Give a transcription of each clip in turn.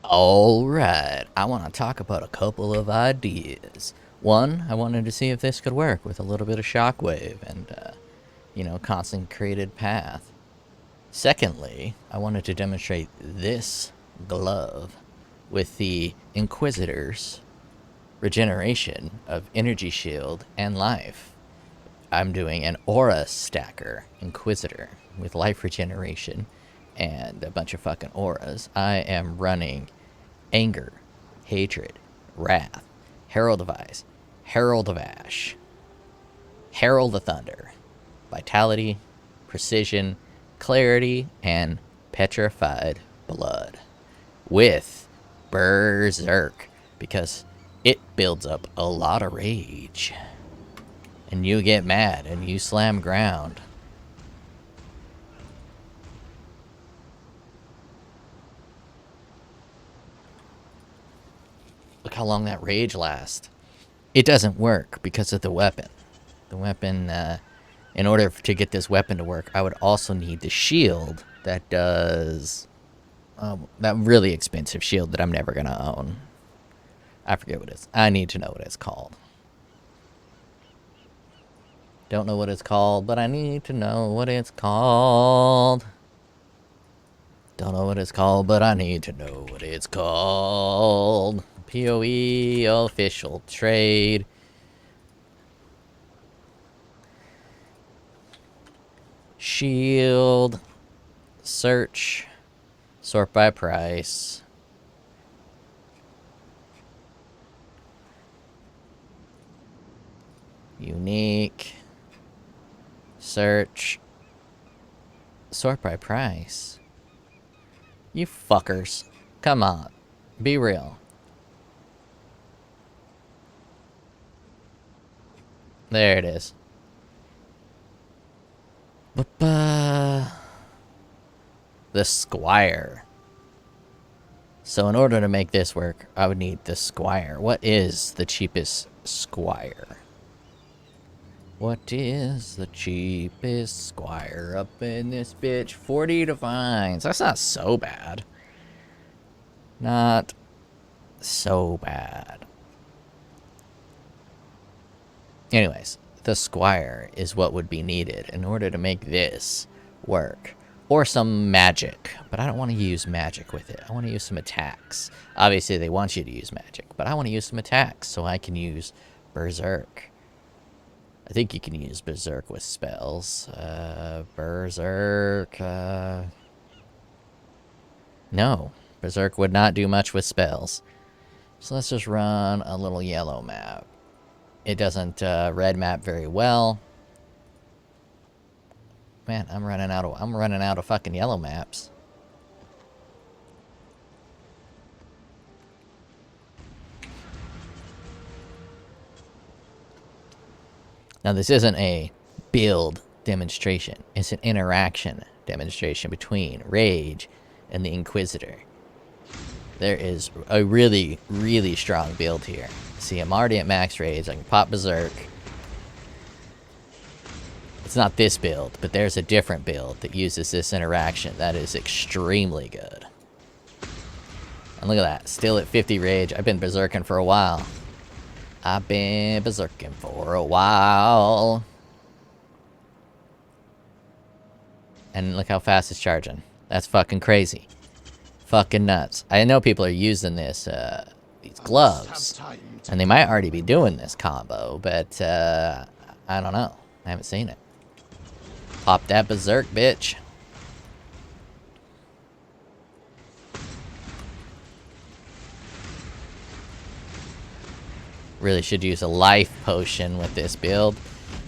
Alright, I want to talk about a couple of ideas. One, I wanted to see if this could work with a little bit of shockwave and, concentrated path. Secondly, I wanted to demonstrate this glove with the Inquisitor's regeneration of energy shield and life. I'm doing an aura stacker Inquisitor with life regeneration and a bunch of fucking auras. I am running anger, hatred, wrath, herald of ice, herald of ash, herald of thunder, vitality, precision, clarity, and petrified blood. With berserk, because it builds up a lot of rage. And you get mad and you slam ground. Look how long that rage lasts. It doesn't work because of the weapon. The weapon, in order to get this weapon to work, I would also need the shield that does... that really expensive shield that I'm never going to own. I forget what it is. I need to know what it's called. Don't know what it's called, but I need to know what it's called. Don't know what it's called, but I need to know what it's called. POE official trade. Shield. Search. Sort by price. Unique. Search. Sort by price. You fuckers. Come on. Be real. There it is. The Squire. So in order to make this work, I would need the Squire. What is the cheapest Squire? What is the cheapest Squire up in this bitch? 40 divines. That's not so bad. Not so bad. Anyways, the Squire is what would be needed in order to make this work. Or some magic. But I don't want to use magic with it. I want to use some attacks. Obviously, they want you to use magic. But I want to use some attacks so I can use Berserk. I think you can use Berserk with spells. Berserk... No. Berserk would not do much with spells. So let's just run a little yellow map. It doesn't red map very well. Man, I'm running out of fucking yellow maps. Now this isn't a build demonstration. It's an interaction demonstration between Rage and the Inquisitor. There is a really, really strong build here. See, I'm already at max Rage. I can pop Berserk. It's not this build, but there's a different build that uses this interaction that is extremely good. And look at that. Still at 50 Rage. I've been Berserking for a while. I've been Berserking for a while. And look how fast it's charging. That's fucking crazy. Fucking nuts. I know people are using this, these gloves. And they might already be doing this combo, but, I don't know. I haven't seen it. Pop that Berserk, bitch. Really should use a life potion with this build.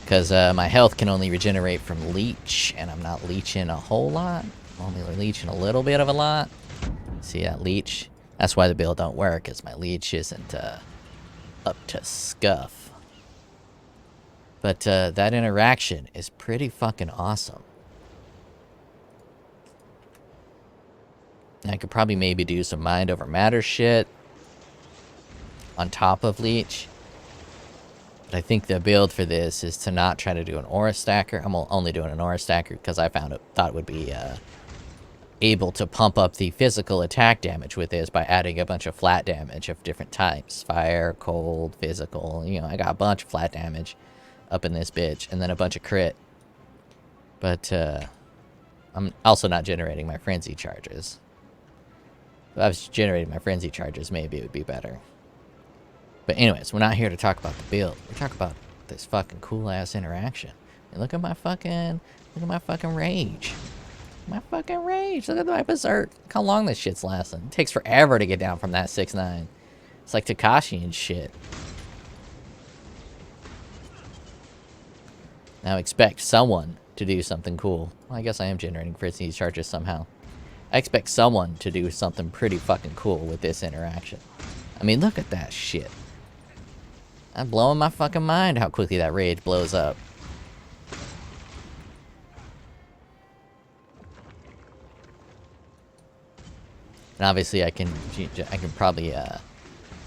Because my health can only regenerate from leech. And I'm not leeching a whole lot. I'm only leeching a little bit of a lot. See that leech? That's why the build don't work. Is my leech isn't up to scuff. But that interaction is pretty fucking awesome. I could probably maybe do some mind over matter shit on top of leech. But I think the build for this is to not try to do an aura stacker. I'm only doing an aura stacker because I thought it would be able to pump up the physical attack damage with this by adding a bunch of flat damage of different types. Fire, cold, physical. You know, I got a bunch of flat damage up in this bitch, and then a bunch of crit. But I'm also not generating my frenzy charges. If I was generating my frenzy charges, maybe it would be better. But anyways, we're not here to talk about the build. We're talking about this fucking cool ass interaction. And look at my fucking rage. My fucking rage. Look at my berserk. Look how long this shit's lasting. It takes forever to get down from that 6-9. It's like Takashi and shit. Now expect someone to do something cool. Well, I guess I am generating frenzy charges somehow. I expect someone to do something pretty fucking cool with this interaction. I mean, look at that shit. I'm blowing my fucking mind how quickly that rage blows up. And obviously I can probably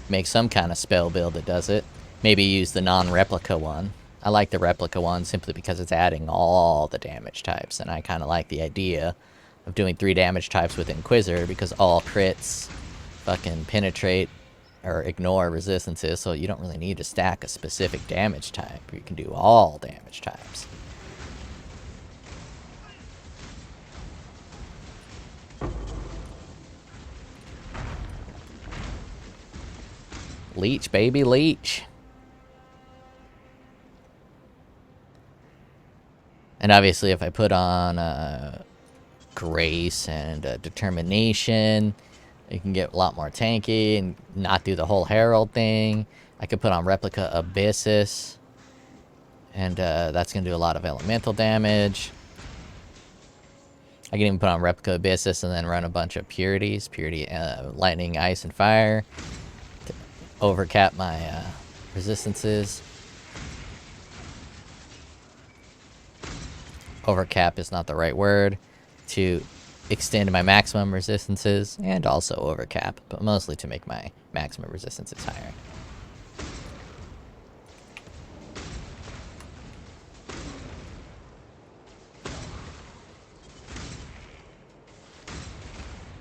make some kind of spell build that does it. Maybe use the non-replica one. I like the replica one simply because it's adding all the damage types, and I kind of like the idea of doing 3 damage types with Inquisitor because all crits fucking penetrate or ignore resistances, so you don't really need to stack a specific damage type. You can do all damage types. Leech, baby, leech. And obviously if I put on Grace and Determination, you can get a lot more tanky and not do the whole Herald thing. I could put on Replica Abyssus, and that's going to do a lot of elemental damage. I can even put on Replica Abyssus and then run a bunch of Purities. Purity, Lightning, Ice, and Fire. To overcap my resistances. Overcap is not the right word. To extend my maximum resistances, and also overcap, but mostly to make my maximum resistances higher.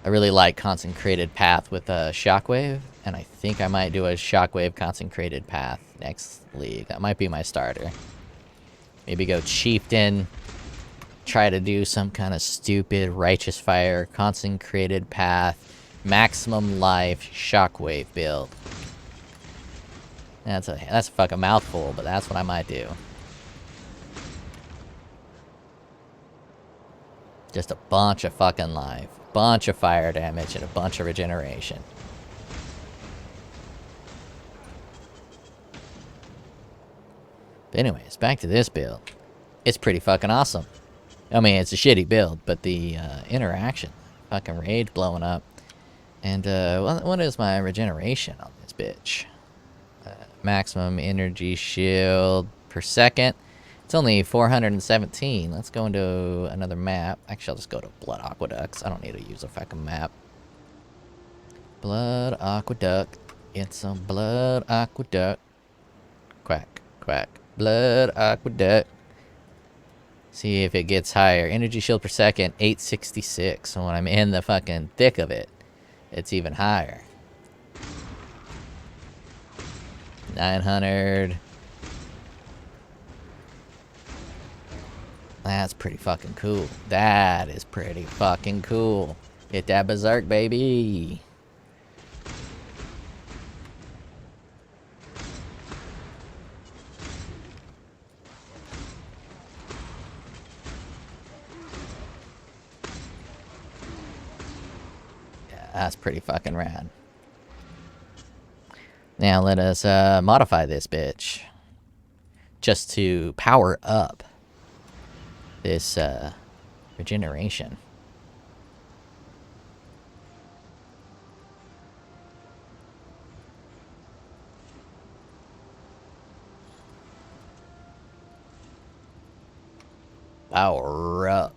I really like Consecrated Path with a Shockwave, and I think I might do a Shockwave Consecrated Path next league. That might be my starter. Maybe go Chieftain, try to do some kind of stupid Righteous Fire, Consecrated Path, Maximum Life, Shockwave build. That's a fucking mouthful, but that's what I might do. Just a bunch of fucking life, bunch of fire damage, and a bunch of regeneration. But anyways, back to this build. It's pretty fucking awesome. I mean, it's a shitty build, but the interaction, fucking rage blowing up. And what is my regeneration on this bitch? Maximum energy shield per second. It's only 417. Let's go into another map. Actually, I'll just go to Blood Aqueducts. I don't need to use a fucking map. Blood Aqueduct. It's a Blood Aqueduct. Quack, quack. Blood Aqueduct. See if it gets higher. Energy shield per second, 866. So when I'm in the fucking thick of it, it's even higher. 900. That's pretty fucking cool. That is pretty fucking cool. Get that berserk, baby. That's pretty fucking rad. Now let us modify this bitch. Just to power up this regeneration. Power up.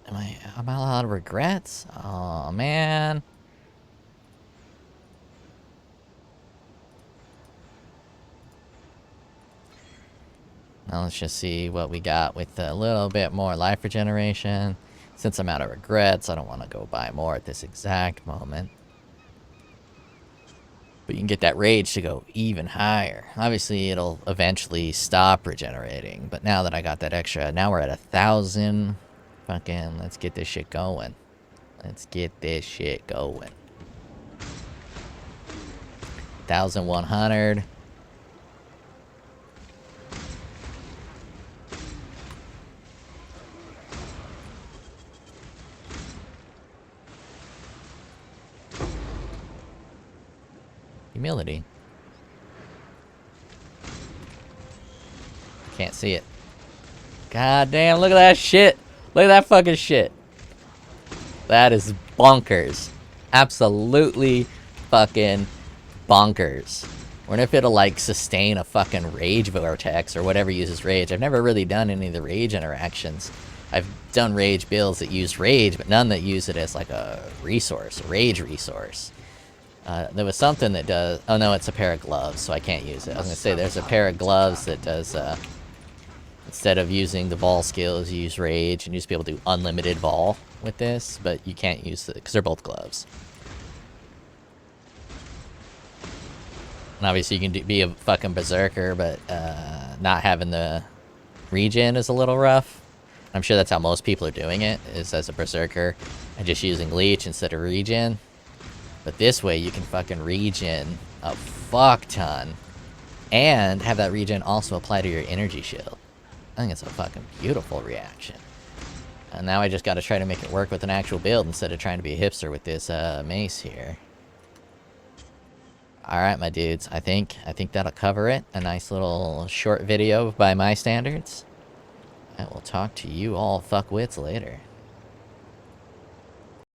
Am I allowed regrets? Oh man. Now let's just see what we got with a little bit more life regeneration. Since I'm out of regrets, I don't want to go buy more at this exact moment. But you can get that rage to go even higher. Obviously, it'll eventually stop regenerating. But now that I got that extra, now we're at 1,000. Fucking, let's get this shit going. Let's get this shit going. 1,100. Humility. Can't see it. God damn, look at that shit. Look at that fucking shit. That is bonkers. Absolutely fucking bonkers. Wonder if it'll like sustain a fucking rage vortex or whatever uses rage. I've never really done any of the rage interactions. I've done rage builds that use rage, but none that use it as like a resource, a rage resource. There was something that does... Oh no, it's a pair of gloves, so I can't use it. I was gonna say, there's a pair of gloves that does... instead of using the Vol skills, you use rage, and you used to be able to do unlimited Vol with this, but you can't use it, because they're both gloves. And obviously you can be a fucking berserker, but not having the regen is a little rough. I'm sure that's how most people are doing it, is as a berserker, and just using leech instead of regen. But this way, you can fucking regen a fuck ton, and have that regen also apply to your energy shield. I think it's a fucking beautiful reaction. And now I just gotta try to make it work with an actual build instead of trying to be a hipster with this mace here. Alright, my dudes, I think that'll cover it. A nice little short video by my standards. I will talk to you all fuckwits later.